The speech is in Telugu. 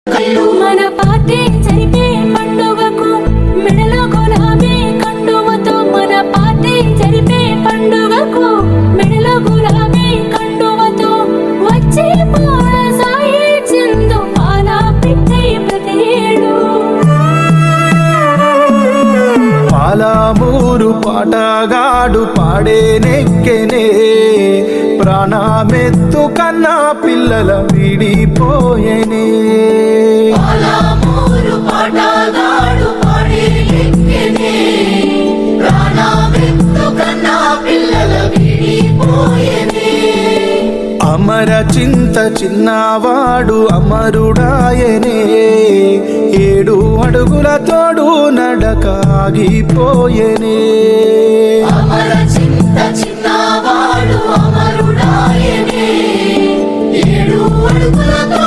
మన పార్టీ జరిపే పండుగకు మెడలో గులాబీ కండువతో మన పార్టీ జరిపే పండుగకు మెడలో గులాబీ కండువతో వచ్చే పూల సాయి చిందు పాల పిట్టి ప్రతి ఏడు పాలమూరు పాటగాడు పాడే నెక్కెనే ప్రాణమెత్తు కన్నా పిల్లల విడిపోయేనే పాలమూరు పాటగాడు పాడే నెక్కెనే ప్రాణమెత్తు కన్నా పిల్లల విడిపోయేనే అమర చింత చిన్నవాడు అమరుడాయనే 7 అడుగుల తోడు నడకాగిపోయేనే అమర చింత చిన్నవాడు అమరుడాయనే 7 అడుగులతో